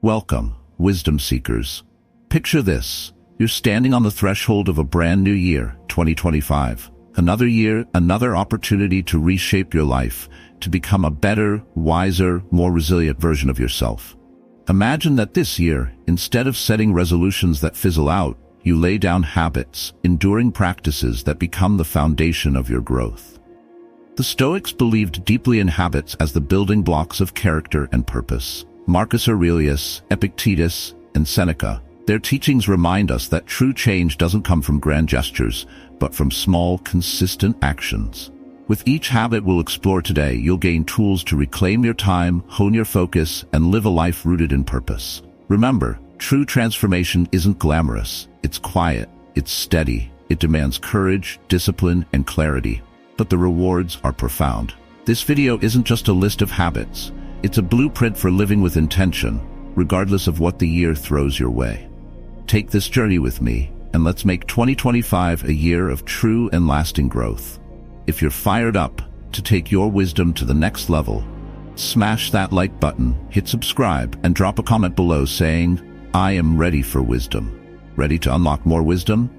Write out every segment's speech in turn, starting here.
Welcome, wisdom seekers. Picture this. You're standing on the threshold of a brand new year, 2025. Another year, another opportunity to reshape your life, to become a better, wiser, more resilient version of yourself. Imagine that this year, instead of setting resolutions that fizzle out, you lay down habits, enduring practices that become the foundation of your growth. The Stoics believed deeply in habits as the building blocks of character and purpose. Marcus Aurelius, Epictetus, and Seneca, their teachings remind us that true change doesn't come from grand gestures, but from small, consistent actions. With each habit we'll explore today, you'll gain tools to reclaim your time, hone your focus, and live a life rooted in purpose. Remember, true transformation isn't glamorous. It's quiet, it's steady, it demands courage, discipline, and clarity. But the rewards are profound. This video isn't just a list of habits. It's a blueprint for living with intention, regardless of what the year throws your way. Take this journey with me, and let's make 2025 a year of true and lasting growth. If you're fired up to take your wisdom to the next level, smash that like button, hit subscribe, and drop a comment below saying, "I am ready for wisdom." Ready to unlock more wisdom?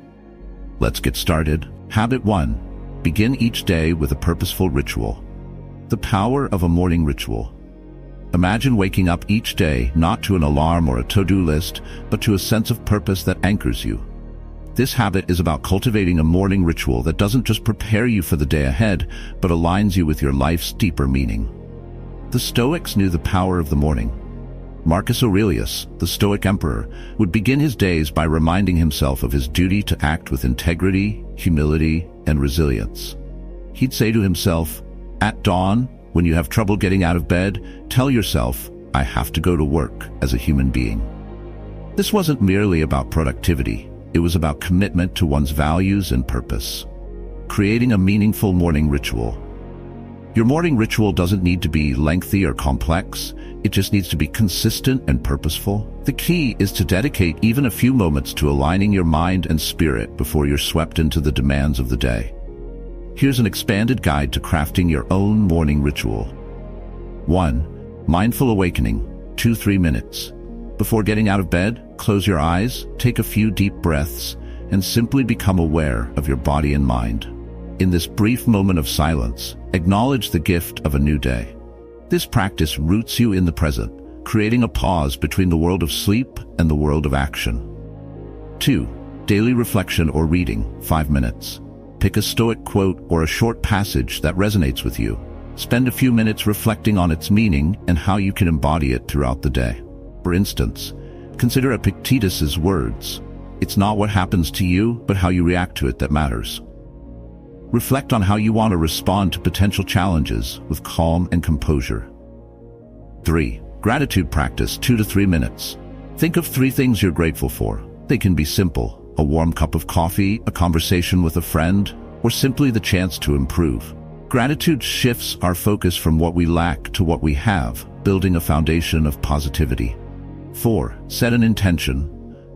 Let's get started. Habit 1. Begin each day with a purposeful ritual. The power of a morning ritual. Imagine waking up each day not to an alarm or a to-do list, but to a sense of purpose that anchors you. This habit is about cultivating a morning ritual that doesn't just prepare you for the day ahead, but aligns you with your life's deeper meaning. The Stoics knew the power of the morning. Marcus Aurelius, the Stoic emperor, would begin his days by reminding himself of his duty to act with integrity, humility, and resilience. He'd say to himself, "At dawn, when you have trouble getting out of bed, tell yourself, I have to go to work as a human being." This wasn't merely about productivity. It was about commitment to one's values and purpose. Creating a meaningful morning ritual. Your morning ritual doesn't need to be lengthy or complex. It just needs to be consistent and purposeful. The key is to dedicate even a few moments to aligning your mind and spirit before you're swept into the demands of the day. Here's an expanded guide to crafting your own morning ritual. 1. Mindful awakening, 2-3 minutes. Before getting out of bed, close your eyes, take a few deep breaths, and simply become aware of your body and mind. In this brief moment of silence, acknowledge the gift of a new day. This practice roots you in the present, creating a pause between the world of sleep and the world of action. 2. Daily reflection or reading, 5 minutes. Pick a Stoic quote or a short passage that resonates with you. Spend a few minutes reflecting on its meaning and how you can embody it throughout the day. For instance, consider Epictetus's words, "It's not what happens to you, but how you react to it that matters." Reflect on how you want to respond to potential challenges with calm and composure. 3. Gratitude practice, 2 to 3 minutes. Think of 3 things you're grateful for. They can be simple: a warm cup of coffee, a conversation with a friend, or simply the chance to improve. Gratitude shifts our focus from what we lack to what we have, building a foundation of positivity. 4. Set an intention,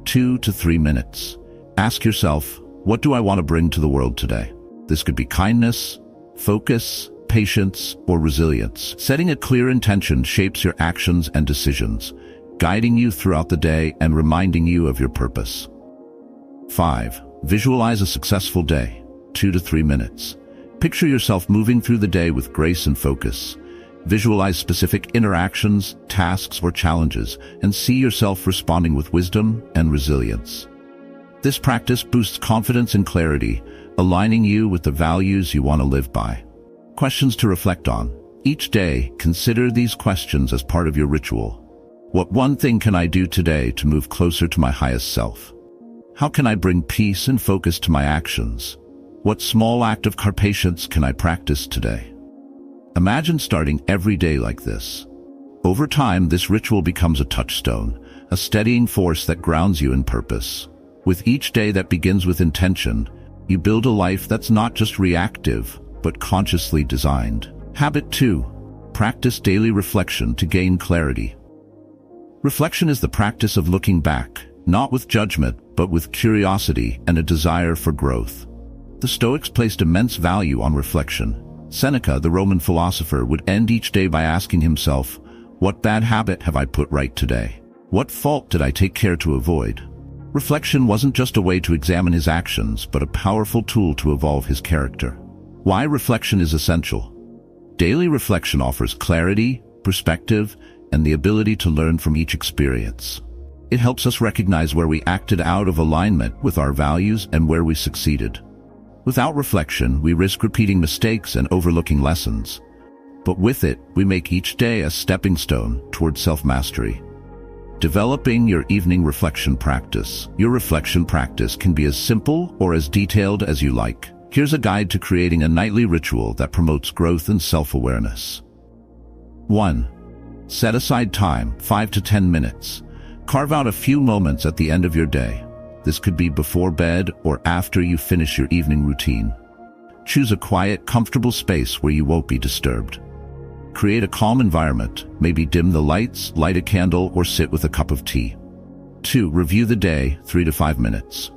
2 to 3 minutes. Ask yourself, what do I want to bring to the world today? This could be kindness, focus, patience, or resilience. Setting a clear intention shapes your actions and decisions, guiding you throughout the day and reminding you of your purpose. 5. Visualize a successful day, 2 to 3 minutes. Picture yourself moving through the day with grace and focus. Visualize specific interactions, tasks, or challenges, and see yourself responding with wisdom and resilience. This practice boosts confidence and clarity, aligning you with the values you want to live by. Questions to reflect on. Each day, consider these questions as part of your ritual. What one thing can I do today to move closer to my highest self? How can I bring peace and focus to my actions? What small act of patience can I practice today? Imagine starting every day like this. Over time, this ritual becomes a touchstone, a steadying force that grounds you in purpose. With each day that begins with intention, you build a life that's not just reactive, but consciously designed. Habit 2. Practice daily reflection to gain clarity. Reflection is the practice of looking back, not with judgment, but with curiosity and a desire for growth. The Stoics placed immense value on reflection. Seneca, the Roman philosopher, would end each day by asking himself, "What bad habit have I put right today? What fault did I take care to avoid? Reflection wasn't just a way to examine his actions, but a powerful tool to evolve his character. Why reflection is essential? Daily reflection offers clarity, perspective, and the ability to learn from each experience. It helps us recognize where we acted out of alignment with our values and where we succeeded. Without reflection, we risk repeating mistakes and overlooking lessons. But with it, we make each day a stepping stone toward self-mastery. Developing your evening reflection practice. Your reflection practice can be as simple or as detailed as you like. Here's a guide to creating a nightly ritual that promotes growth and self-awareness. 1. Set aside time, 5 to 10 minutes. Carve out a few moments at the end of your day. This could be before bed or after you finish your evening routine. Choose a quiet, comfortable space where you won't be disturbed. Create a calm environment, maybe dim the lights, light a candle, or sit with a cup of tea. 2. Review the day, 3 to 5 minutes.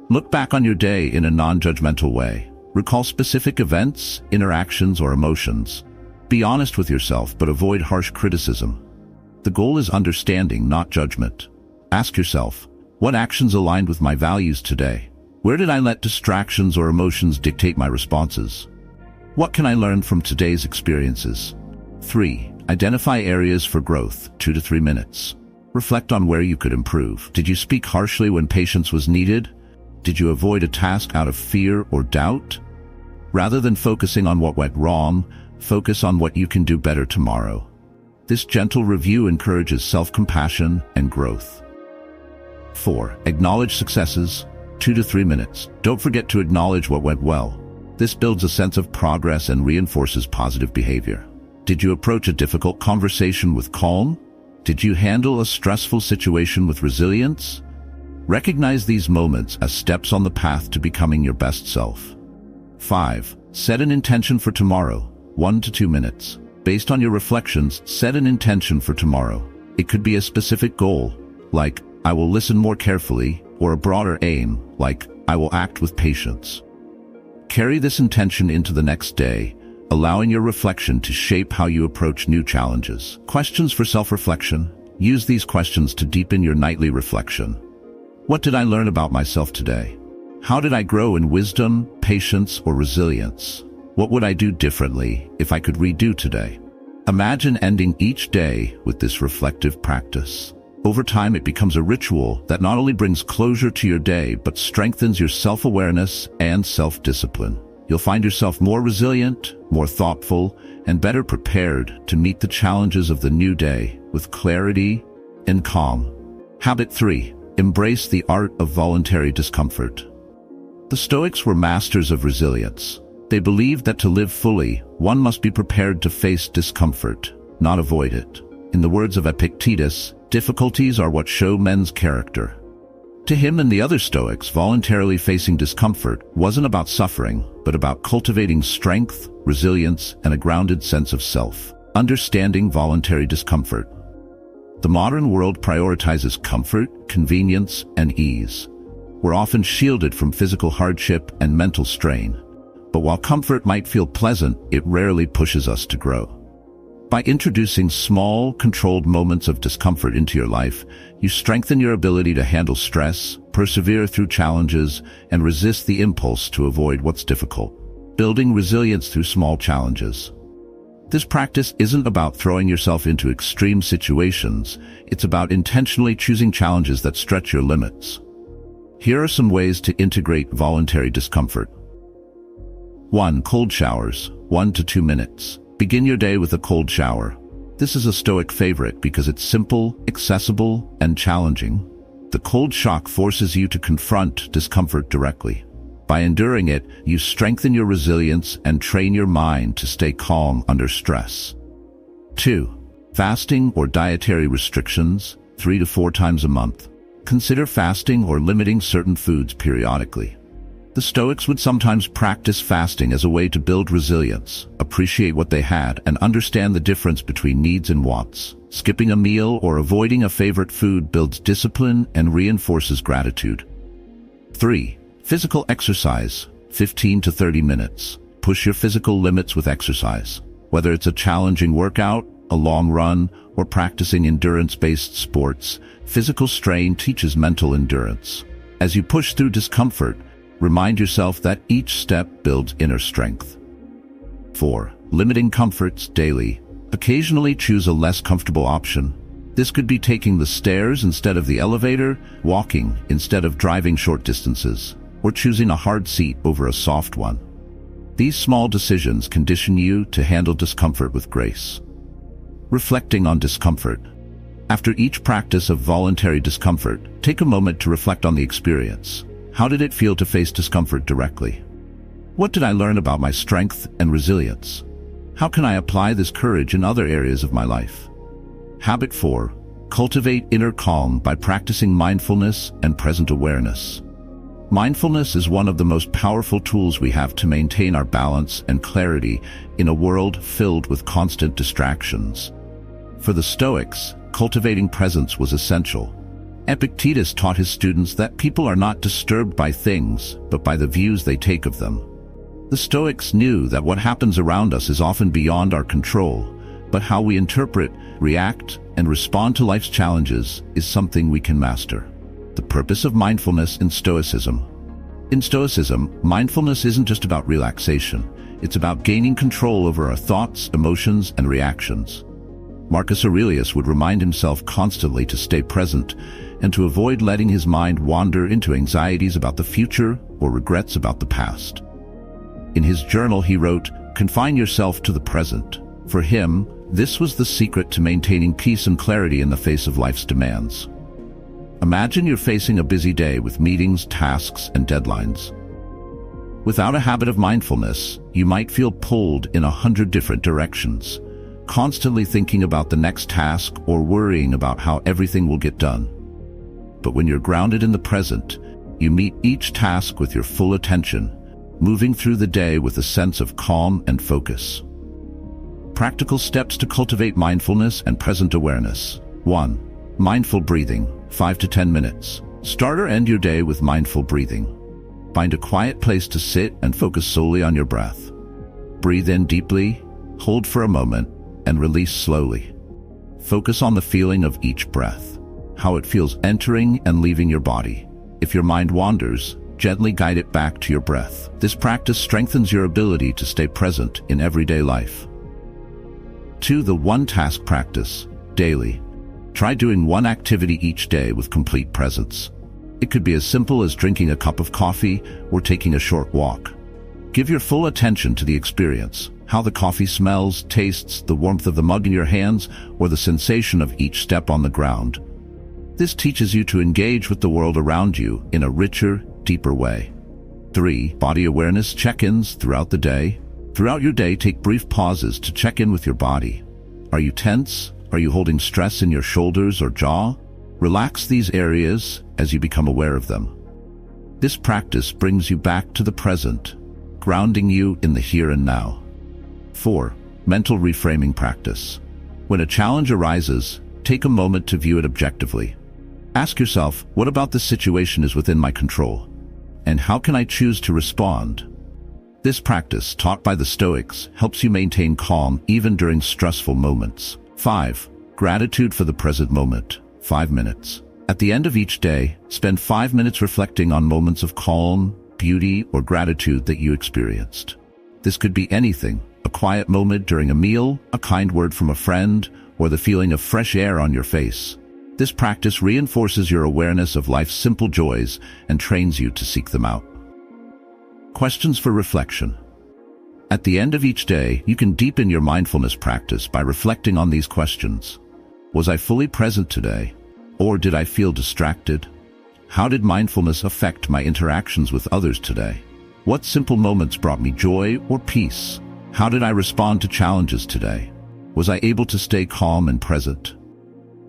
Look back on your day in a non-judgmental way. Recall specific events, interactions, or emotions. Be honest with yourself, but avoid harsh criticism. The goal is understanding, not judgment. Ask yourself, what actions aligned with my values today? Where did I let distractions or emotions dictate my responses? What can I learn from today's experiences? 3. Identify areas for growth, 2 to 3 minutes. Reflect on where you could improve. Did you speak harshly when patience was needed? Did you avoid a task out of fear or doubt? Rather than focusing on what went wrong, focus on what you can do better tomorrow. This gentle review encourages self-compassion and growth. 4. Acknowledge successes, 2 to 3 minutes. Don't forget to acknowledge what went well. This builds a sense of progress and reinforces positive behavior. Did you approach a difficult conversation with calm? Did you handle a stressful situation with resilience? Recognize these moments as steps on the path to becoming your best self. 5. Set an intention for tomorrow, 1 to 2 minutes. Based on your reflections, set an intention for tomorrow. It could be a specific goal, like, I will listen more carefully, or a broader aim, like, I will act with patience. Carry this intention into the next day, allowing your reflection to shape how you approach new challenges. Questions for self-reflection. Use these questions to deepen your nightly reflection. What did I learn about myself today? How did I grow in wisdom, patience, or resilience? What would I do differently if I could redo today? Imagine ending each day with this reflective practice. Over time, it becomes a ritual that not only brings closure to your day, but strengthens your self-awareness and self-discipline. You'll find yourself more resilient, more thoughtful, and better prepared to meet the challenges of the new day with clarity and calm. Habit 3. Embrace the art of voluntary discomfort. The Stoics were masters of resilience. They believed that to live fully, one must be prepared to face discomfort, not avoid it. In the words of Epictetus, difficulties are what show men's character. To him and the other Stoics, voluntarily facing discomfort wasn't about suffering, but about cultivating strength, resilience, and a grounded sense of self. Understanding voluntary discomfort. The modern world prioritizes comfort, convenience, and ease. We're often shielded from physical hardship and mental strain. But while comfort might feel pleasant, it rarely pushes us to grow. By introducing small, controlled moments of discomfort into your life, you strengthen your ability to handle stress, persevere through challenges, and resist the impulse to avoid what's difficult. Building resilience through small challenges. This practice isn't about throwing yourself into extreme situations. It's about intentionally choosing challenges that stretch your limits. Here are some ways to integrate voluntary discomfort. 1. Cold showers, 1 to 2 minutes. Begin your day with a cold shower. This is a Stoic favorite because it's simple, accessible, and challenging. The cold shock forces you to confront discomfort directly. By enduring it, you strengthen your resilience and train your mind to stay calm under stress. 2. Fasting or dietary restrictions, 3 to 4 times a month. Consider fasting or limiting certain foods periodically. The Stoics would sometimes practice fasting as a way to build resilience, appreciate what they had, and understand the difference between needs and wants. Skipping a meal or avoiding a favorite food builds discipline and reinforces gratitude. 3. Physical exercise, 15 to 30 minutes. Push your physical limits with exercise. Whether it's a challenging workout, a long run, or practicing endurance-based sports, physical strain teaches mental endurance. As you push through discomfort, remind yourself that each step builds inner strength. 4. Limiting comforts daily. Occasionally choose a less comfortable option. This could be taking the stairs instead of the elevator, walking instead of driving short distances, or choosing a hard seat over a soft one. These small decisions condition you to handle discomfort with grace. Reflecting on discomfort. After each practice of voluntary discomfort, take a moment to reflect on the experience. How did it feel to face discomfort directly? What did I learn about my strength and resilience? How can I apply this courage in other areas of my life? Habit 4. Cultivate inner calm by practicing mindfulness and present awareness. Mindfulness is one of the most powerful tools we have to maintain our balance and clarity in a world filled with constant distractions. For the Stoics, cultivating presence was essential. Epictetus taught his students that people are not disturbed by things, but by the views they take of them. The Stoics knew that what happens around us is often beyond our control, but how we interpret, react, and respond to life's challenges is something we can master. The purpose of mindfulness in Stoicism. In Stoicism, mindfulness isn't just about relaxation. It's about gaining control over our thoughts, emotions, and reactions. Marcus Aurelius would remind himself constantly to stay present and to avoid letting his mind wander into anxieties about the future or regrets about the past. In his journal he wrote, "Confine yourself to the present." For him, this was the secret to maintaining peace and clarity in the face of life's demands. Imagine you're facing a busy day with meetings, tasks, and deadlines. Without a habit of mindfulness, you might feel pulled in 100 different directions, constantly thinking about the next task or worrying about how everything will get done. But when you're grounded in the present, you meet each task with your full attention, moving through the day with a sense of calm and focus. Practical steps to cultivate mindfulness and present awareness. 1. Mindful breathing, 5 to 10 minutes. Start or end your day with mindful breathing. Find a quiet place to sit and focus solely on your breath. Breathe in deeply, hold for a moment, and release slowly. Focus on the feeling of each breath, how it feels entering and leaving your body. If your mind wanders, gently guide it back to your breath. This practice strengthens your ability to stay present in everyday life. 2. The one-task practice, daily. Try doing one activity each day with complete presence. It could be as simple as drinking a cup of coffee or taking a short walk. Give your full attention to the experience, how the coffee smells, tastes, the warmth of the mug in your hands, or the sensation of each step on the ground. This teaches you to engage with the world around you in a richer, deeper way. 3. Body awareness check-ins throughout the day. Throughout your day, take brief pauses to check in with your body. Are you tense? Are you holding stress in your shoulders or jaw? Relax these areas as you become aware of them. This practice brings you back to the present, grounding you in the here and now. 4. Mental reframing practice. When a challenge arises, take a moment to view it objectively. Ask yourself, what about this situation is within my control? And how can I choose to respond? This practice, taught by the Stoics, helps you maintain calm even during stressful moments. 5. Gratitude for the present moment, 5 minutes. At the end of each day, spend 5 minutes reflecting on moments of calm, beauty, or gratitude that you experienced. This could be anything: a quiet moment during a meal, a kind word from a friend, or the feeling of fresh air on your face. This practice reinforces your awareness of life's simple joys and trains you to seek them out. Questions for reflection. At the end of each day, you can deepen your mindfulness practice by reflecting on these questions. Was I fully present today? Or did I feel distracted? How did mindfulness affect my interactions with others today? What simple moments brought me joy or peace? How did I respond to challenges today? Was I able to stay calm and present?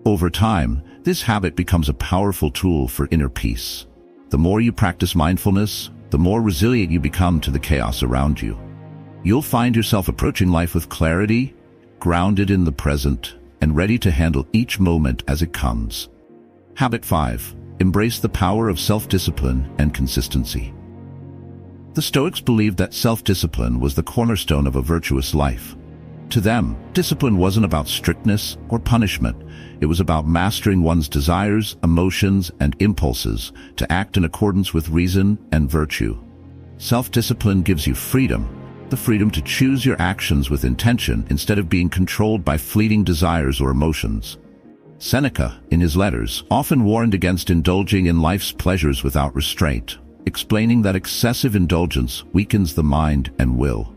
Over time, this habit becomes a powerful tool for inner peace. The more you practice mindfulness, the more resilient you become to the chaos around you. You'll find yourself approaching life with clarity, grounded in the present, and ready to handle each moment as it comes. Habit 5. Embrace the power of self-discipline and consistency. The Stoics believed that self-discipline was the cornerstone of a virtuous life. To them, discipline wasn't about strictness or punishment. It was about mastering one's desires, emotions, and impulses to act in accordance with reason and virtue. Self-discipline gives you freedom, the freedom to choose your actions with intention instead of being controlled by fleeting desires or emotions. Seneca, in his letters, often warned against indulging in life's pleasures without restraint, explaining that excessive indulgence weakens the mind and will.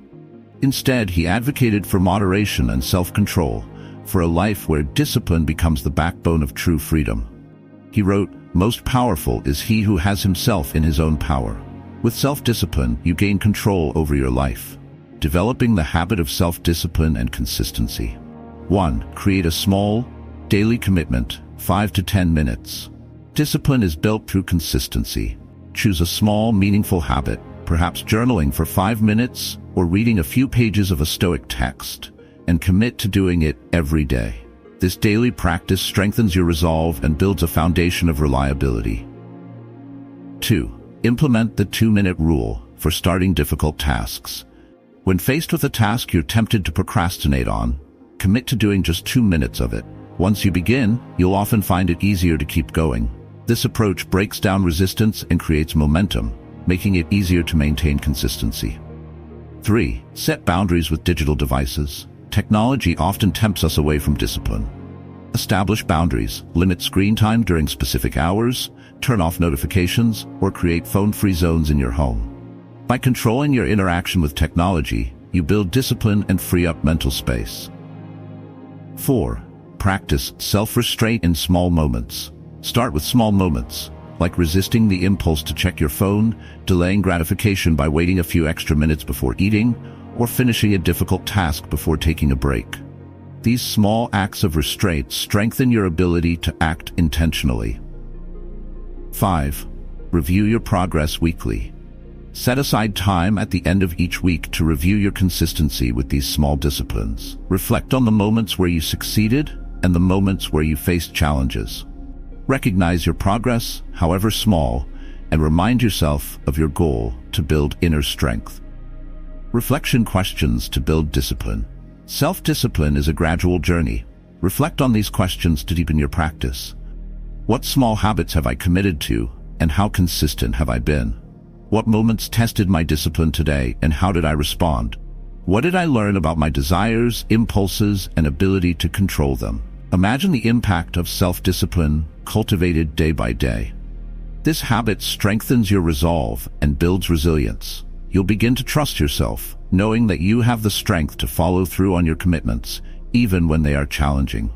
Instead, he advocated for moderation and self-control, for a life where discipline becomes the backbone of true freedom. He wrote, "Most powerful is he who has himself in his own power." With self-discipline, you gain control over your life. Developing the habit of self-discipline and consistency. 1. Create a small, daily commitment, 5 to 10 minutes. Discipline is built through consistency. Choose a small, meaningful habit, perhaps journaling for 5 minutes or reading a few pages of a Stoic text, and commit to doing it every day. This daily practice strengthens your resolve and builds a foundation of reliability. 2. Implement the 2-minute rule for starting difficult tasks. When faced with a task you're tempted to procrastinate on, commit to doing just 2 minutes of it. Once you begin, you'll often find it easier to keep going. This approach breaks down resistance and creates momentum, making it easier to maintain consistency. 3. Set boundaries with digital devices. Technology often tempts us away from discipline. Establish boundaries, limit screen time during specific hours, turn off notifications, or create phone-free zones in your home. By controlling your interaction with technology, you build discipline and free up mental space. 4. Practice self-restraint in small moments. Start with small moments, like resisting the impulse to check your phone, delaying gratification by waiting a few extra minutes before eating, or finishing a difficult task before taking a break. These small acts of restraint strengthen your ability to act intentionally. 5. Review your progress weekly. Set aside time at the end of each week to review your consistency with these small disciplines. Reflect on the moments where you succeeded and the moments where you faced challenges. Recognize your progress, however small, and remind yourself of your goal to build inner strength. Reflection questions to build discipline. Self-discipline is a gradual journey. Reflect on these questions to deepen your practice. What small habits have I committed to, and how consistent have I been? What moments tested my discipline today, and how did I respond? What did I learn about my desires, impulses, and ability to control them? Imagine the impact of self-discipline cultivated day by day. This habit strengthens your resolve and builds resilience. You'll begin to trust yourself, knowing that you have the strength to follow through on your commitments, even when they are challenging.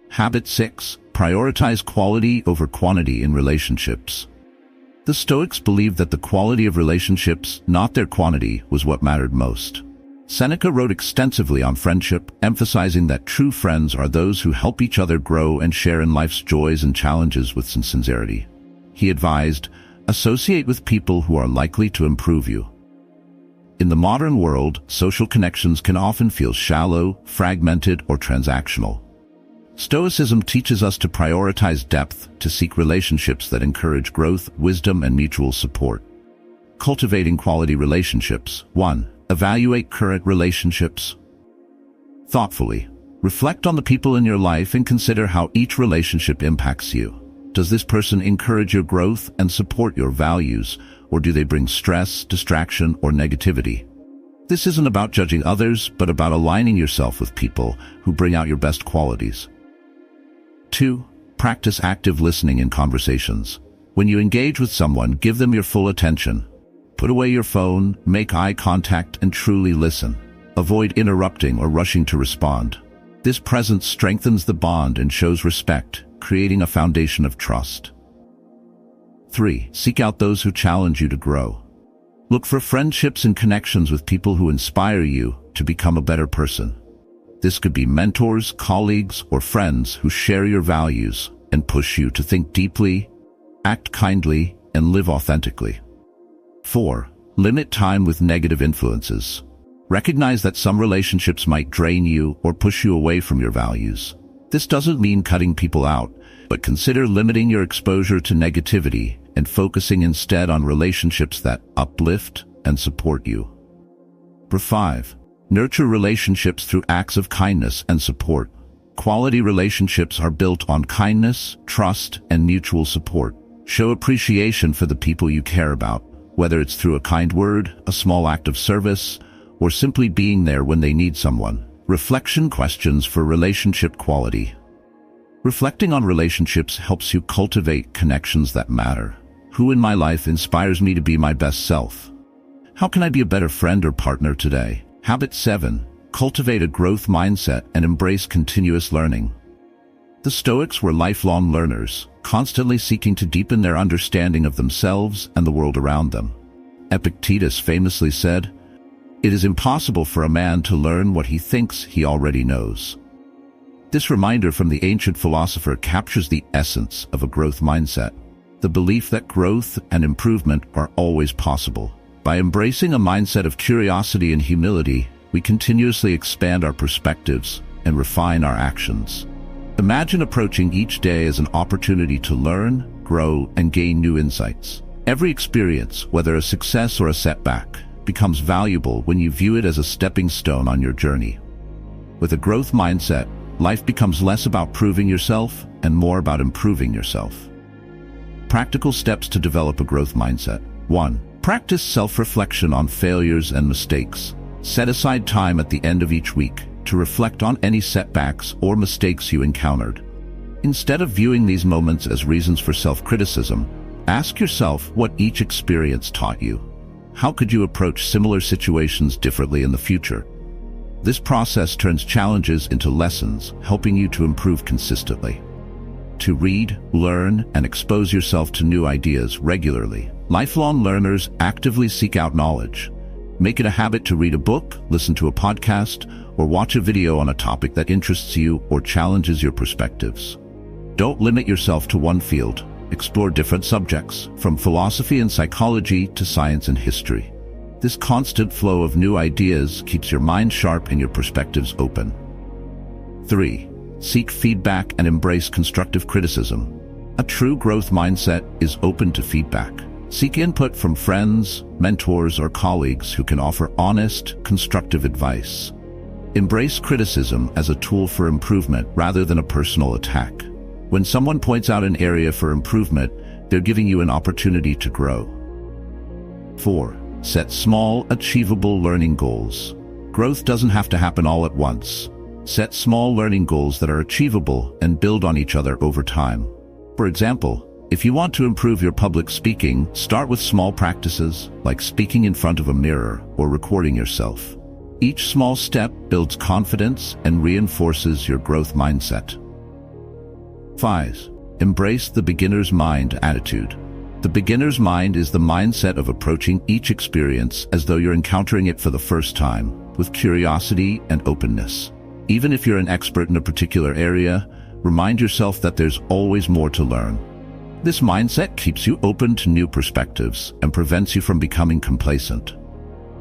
Habit 6. Prioritize quality over quantity in relationships. The Stoics believed that the quality of relationships, not their quantity, was what mattered most. Seneca wrote extensively on friendship, emphasizing that true friends are those who help each other grow and share in life's joys and challenges with sincerity. He advised, associate with people who are likely to improve you. In the modern world, social connections can often feel shallow, fragmented, or transactional. Stoicism teaches us to prioritize depth, to seek relationships that encourage growth, wisdom, and mutual support. Cultivating quality relationships. 1. Evaluate current relationships thoughtfully. Reflect on the people in your life and consider how each relationship impacts you. Does this person encourage your growth and support your values, or do they bring stress, distraction, or negativity? This isn't about judging others, but about aligning yourself with people who bring out your best qualities. 2. Practice active listening in conversations. When you engage with someone, give them your full attention. Put away your phone, make eye contact, and truly listen. Avoid interrupting or rushing to respond. This presence strengthens the bond and shows respect, creating a foundation of trust. 3. Seek out those who challenge you to grow. Look for friendships and connections with people who inspire you to become a better person. This could be mentors, colleagues, or friends who share your values and push you to think deeply, act kindly, and live authentically. 4. Limit time with negative influences. Recognize that some relationships might drain you or push you away from your values. This doesn't mean cutting people out, but consider limiting your exposure to negativity and focusing instead on relationships that uplift and support you. 5. Nurture relationships through acts of kindness and support. Quality relationships are built on kindness, trust, and mutual support. Show appreciation for the people you care about, whether it's through a kind word, a small act of service, or simply being there when they need someone. Reflection questions for relationship quality. Reflecting on relationships helps you cultivate connections that matter. Who in my life inspires me to be my best self? How can I be a better friend or partner today? Habit 7. Cultivate a growth mindset and embrace continuous learning. The Stoics were lifelong learners, constantly seeking to deepen their understanding of themselves and the world around them. Epictetus famously said, "It is impossible for a man to learn what he thinks he already knows." This reminder from the ancient philosopher captures the essence of a growth mindset, the belief that growth and improvement are always possible. By embracing a mindset of curiosity and humility, we continuously expand our perspectives and refine our actions. Imagine approaching each day as an opportunity to learn, grow, and gain new insights. Every experience, whether a success or a setback, becomes valuable when you view it as a stepping stone on your journey. With a growth mindset, life becomes less about proving yourself and more about improving yourself. Practical steps to develop a growth mindset. 1. Practice self-reflection on failures and mistakes. Set aside time at the end of each week to reflect on any setbacks or mistakes you encountered. Instead of viewing these moments as reasons for self-criticism, ask yourself what each experience taught you. How could you approach similar situations differently in the future? This process turns challenges into lessons, helping you to improve consistently. To read, learn, and expose yourself to new ideas regularly. Lifelong learners actively seek out knowledge. Make it a habit to read a book, listen to a podcast, or watch a video on a topic that interests you or challenges your perspectives. Don't limit yourself to one field. Explore different subjects, from philosophy and psychology to science and history. This constant flow of new ideas keeps your mind sharp and your perspectives open. 3. Seek feedback and embrace constructive criticism. A true growth mindset is open to feedback. Seek input from friends, mentors, or colleagues who can offer honest, constructive advice. Embrace criticism as a tool for improvement rather than a personal attack. When someone points out an area for improvement, they're giving you an opportunity to grow. 4. Set small, achievable learning goals. Growth doesn't have to happen all at once. Set small learning goals that are achievable and build on each other over time. For example, if you want to improve your public speaking, start with small practices, like speaking in front of a mirror or recording yourself. Each small step builds confidence and reinforces your growth mindset. 5. Embrace the beginner's mind attitude. The beginner's mind is the mindset of approaching each experience as though you're encountering it for the first time, with curiosity and openness. Even if you're an expert in a particular area, remind yourself that there's always more to learn. This mindset keeps you open to new perspectives and prevents you from becoming complacent.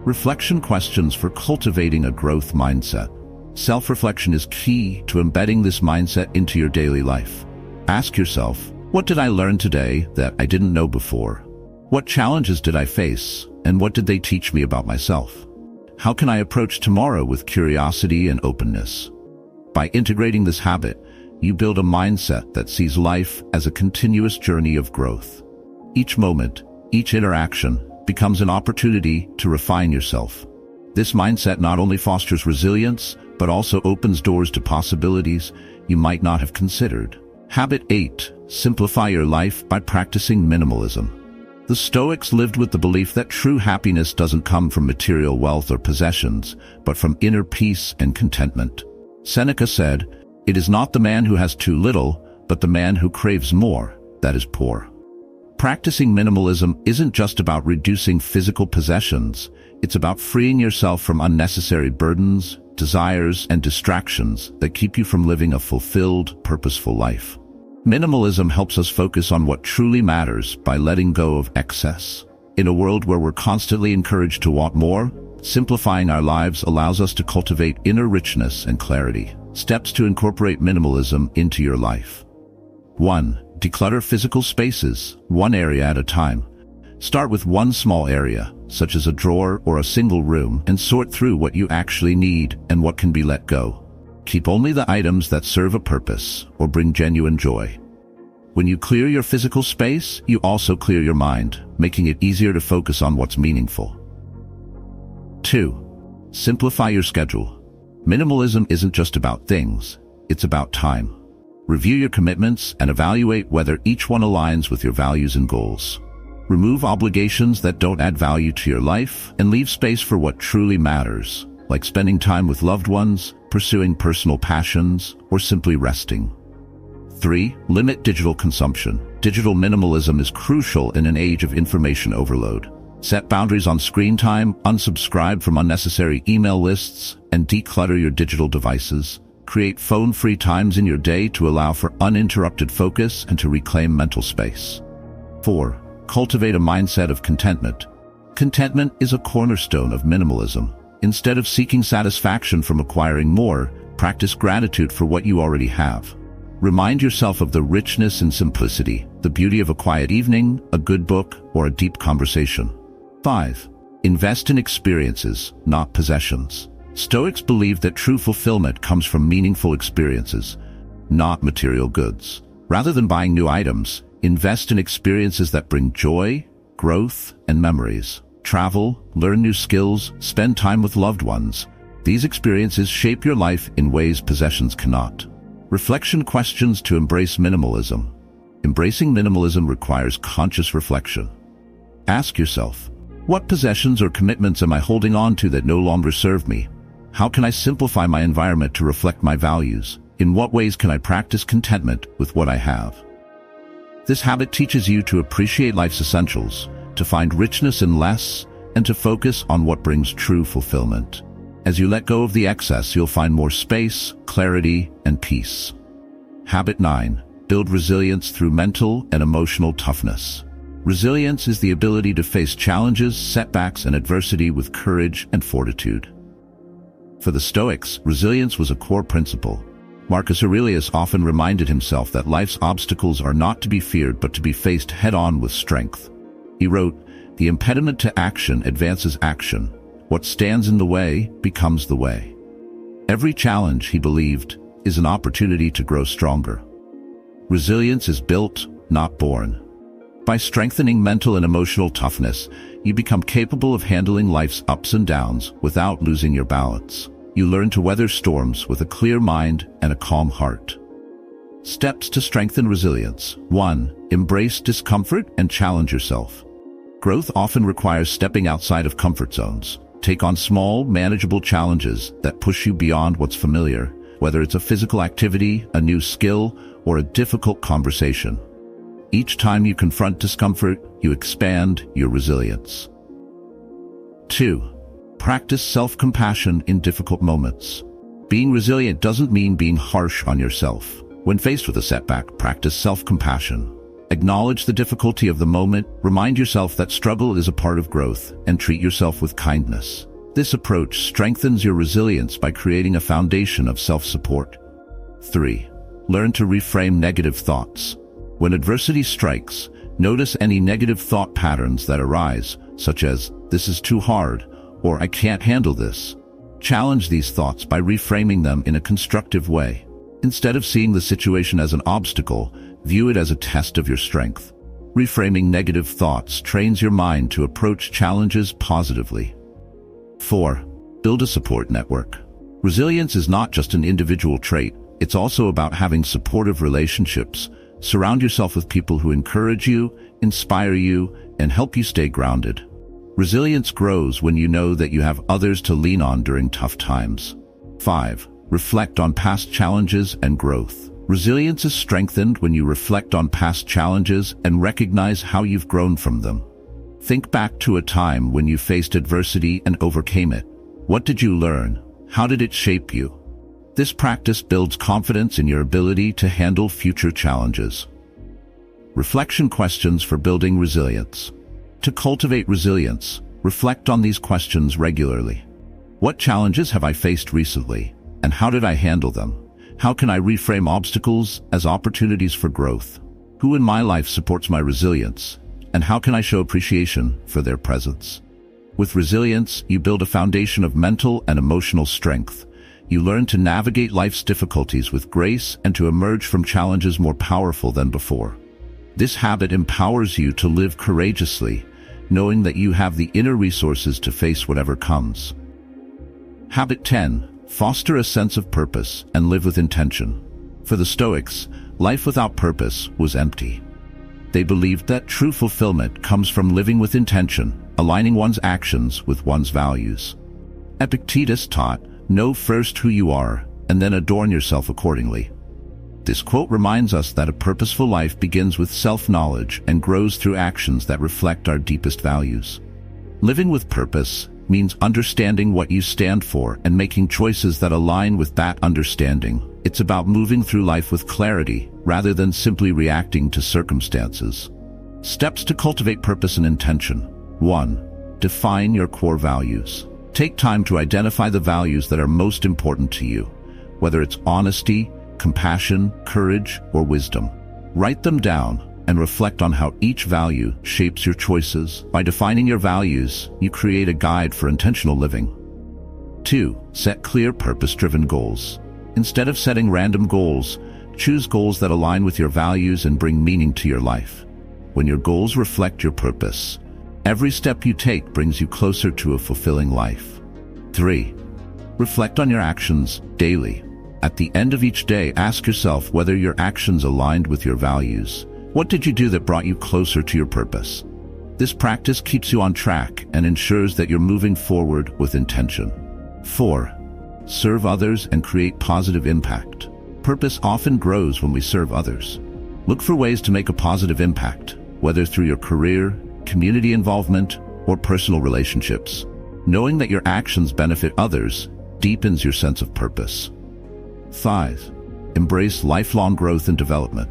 Reflection questions for cultivating a growth mindset. Self-reflection is key to embedding this mindset into your daily life. Ask yourself, what did I learn today that I didn't know before? What challenges did I face, and what did they teach me about myself? How can I approach tomorrow with curiosity and openness? By integrating this habit, you build a mindset that sees life as a continuous journey of growth. Each moment, each interaction, becomes an opportunity to refine yourself. This mindset not only fosters resilience, but also opens doors to possibilities you might not have considered. Habit 8. Simplify your life by practicing minimalism. The Stoics lived with the belief that true happiness doesn't come from material wealth or possessions, but from inner peace and contentment. Seneca said, "It is not the man who has too little, but the man who craves more, that is poor." Practicing minimalism isn't just about reducing physical possessions, it's about freeing yourself from unnecessary burdens, desires, and distractions that keep you from living a fulfilled, purposeful life. Minimalism helps us focus on what truly matters by letting go of excess. In a world where we're constantly encouraged to want more, simplifying our lives allows us to cultivate inner richness and clarity. Steps to incorporate minimalism into your life. 1. Declutter physical spaces, one area at a time. Start with one small area, such as a drawer or a single room, and sort through what you actually need and what can be let go. Keep only the items that serve a purpose or bring genuine joy. When you clear your physical space, you also clear your mind, making it easier to focus on what's meaningful. 2. Simplify your schedule. Minimalism isn't just about things, it's about time. Review your commitments and evaluate whether each one aligns with your values and goals. Remove obligations that don't add value to your life and leave space for what truly matters, like spending time with loved ones, pursuing personal passions, or simply resting. 3. Limit digital consumption. Digital minimalism is crucial in an age of information overload. Set boundaries on screen time, unsubscribe from unnecessary email lists, and declutter your digital devices. Create phone-free times in your day to allow for uninterrupted focus and to reclaim mental space. 4. Cultivate a mindset of contentment. Contentment is a cornerstone of minimalism. Instead of seeking satisfaction from acquiring more, practice gratitude for what you already have. Remind yourself of the richness and simplicity, the beauty of a quiet evening, a good book, or a deep conversation. 5. Invest in experiences, not possessions. Stoics believe that true fulfillment comes from meaningful experiences, not material goods. Rather than buying new items, invest in experiences that bring joy, growth, and memories. Travel, learn new skills, spend time with loved ones. These experiences shape your life in ways possessions cannot. Reflection questions to embrace minimalism. Embracing minimalism requires conscious reflection. Ask yourself, what possessions or commitments am I holding on to that no longer serve me? How can I simplify my environment to reflect my values? In what ways can I practice contentment with what I have? This habit teaches you to appreciate life's essentials, to find richness in less, and to focus on what brings true fulfillment. As you let go of the excess, you'll find more space, clarity, and peace. Habit 9. Build resilience through mental and emotional toughness. Resilience is the ability to face challenges, setbacks, and adversity with courage and fortitude. For the Stoics, resilience was a core principle. Marcus Aurelius often reminded himself that life's obstacles are not to be feared but to be faced head-on with strength. He wrote, "The impediment to action advances action. What stands in the way becomes the way." Every challenge, he believed, is an opportunity to grow stronger. Resilience is built, not born. By strengthening mental and emotional toughness, you become capable of handling life's ups and downs without losing your balance. You learn to weather storms with a clear mind and a calm heart. Steps to strengthen resilience. 1. Embrace discomfort and challenge yourself. Growth often requires stepping outside of comfort zones. Take on small, manageable challenges that push you beyond what's familiar, whether it's a physical activity, a new skill, or a difficult conversation. Each time you confront discomfort, you expand your resilience. 2. Practice self-compassion in difficult moments. Being resilient doesn't mean being harsh on yourself. When faced with a setback, practice self-compassion. Acknowledge the difficulty of the moment, remind yourself that struggle is a part of growth, and treat yourself with kindness. This approach strengthens your resilience by creating a foundation of self-support. 3. Learn to reframe negative thoughts. When adversity strikes, notice any negative thought patterns that arise, such as, "This is too hard," or "I can't handle this." Challenge these thoughts by reframing them in a constructive way. Instead of seeing the situation as an obstacle, view it as a test of your strength. Reframing negative thoughts trains your mind to approach challenges positively. 4. Build a support network. Resilience is not just an individual trait, it's also about having supportive relationships. Surround yourself with people who encourage you, inspire you, and help you stay grounded. Resilience grows when you know that you have others to lean on during tough times. 5. Reflect on past challenges and growth. Resilience is strengthened when you reflect on past challenges and recognize how you've grown from them. Think back to a time when you faced adversity and overcame it. What did you learn? How did it shape you? This practice builds confidence in your ability to handle future challenges. Reflection questions for building resilience. To cultivate resilience, reflect on these questions regularly. What challenges have I faced recently, and how did I handle them? How can I reframe obstacles as opportunities for growth? Who in my life supports my resilience, and how can I show appreciation for their presence? With resilience, you build a foundation of mental and emotional strength. You learn to navigate life's difficulties with grace and to emerge from challenges more powerful than before. This habit empowers you to live courageously, knowing that you have the inner resources to face whatever comes. Habit 10. Foster a sense of purpose and live with intention. For the Stoics, life without purpose was empty. They believed that true fulfillment comes from living with intention, aligning one's actions with one's values. Epictetus taught, "Know first who you are, and then adorn yourself accordingly." This quote reminds us that a purposeful life begins with self-knowledge and grows through actions that reflect our deepest values. Living with purpose means understanding what you stand for and making choices that align with that understanding. It's about moving through life with clarity, rather than simply reacting to circumstances. Steps to cultivate purpose and intention. 1. Define your core values. Take time to identify the values that are most important to you, whether it's honesty, compassion, courage, or wisdom. Write them down and reflect on how each value shapes your choices. By defining your values, you create a guide for intentional living. 2. Set clear purpose-driven goals. Instead of setting random goals, choose goals that align with your values and bring meaning to your life. When your goals reflect your purpose, every step you take brings you closer to a fulfilling life. 3. Reflect on your actions daily. At the end of each day, ask yourself whether your actions aligned with your values. What did you do that brought you closer to your purpose? This practice keeps you on track and ensures that you're moving forward with intention. 4. Serve others and create positive impact. Purpose often grows when we serve others. Look for ways to make a positive impact, whether through your career, community involvement, or personal relationships. Knowing that your actions benefit others deepens your sense of purpose. 5. Embrace lifelong growth and development.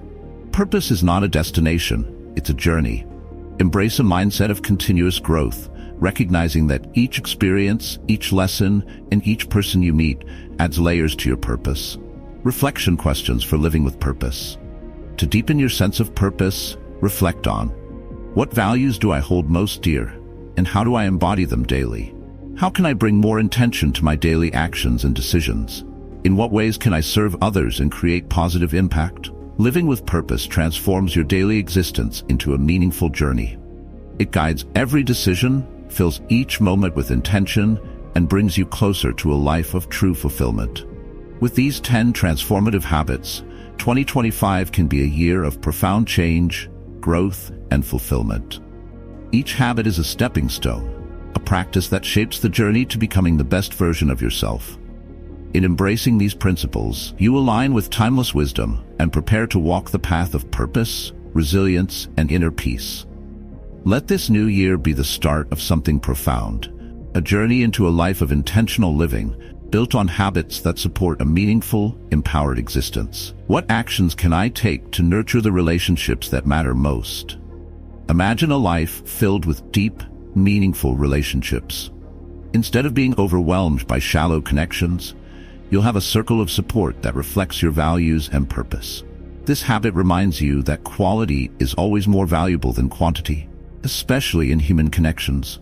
Purpose is not a destination, it's a journey. Embrace a mindset of continuous growth, recognizing that each experience, each lesson, and each person you meet adds layers to your purpose. Reflection questions for living with purpose. To deepen your sense of purpose, reflect on: what values do I hold most dear, and how do I embody them daily? How can I bring more intention to my daily actions and decisions? In what ways can I serve others and create positive impact? Living with purpose transforms your daily existence into a meaningful journey. It guides every decision, fills each moment with intention, and brings you closer to a life of true fulfillment. With these 10 transformative habits, 2025 can be a year of profound change, growth, and fulfillment. Each habit is a stepping stone, a practice that shapes the journey to becoming the best version of yourself. In embracing these principles, you align with timeless wisdom and prepare to walk the path of purpose, resilience, and inner peace. Let this new year be the start of something profound, a journey into a life of intentional living, built on habits that support a meaningful, empowered existence. What actions can I take to nurture the relationships that matter most? Imagine a life filled with deep, meaningful relationships. Instead of being overwhelmed by shallow connections, you'll have a circle of support that reflects your values and purpose. This habit reminds you that quality is always more valuable than quantity, especially in human connections.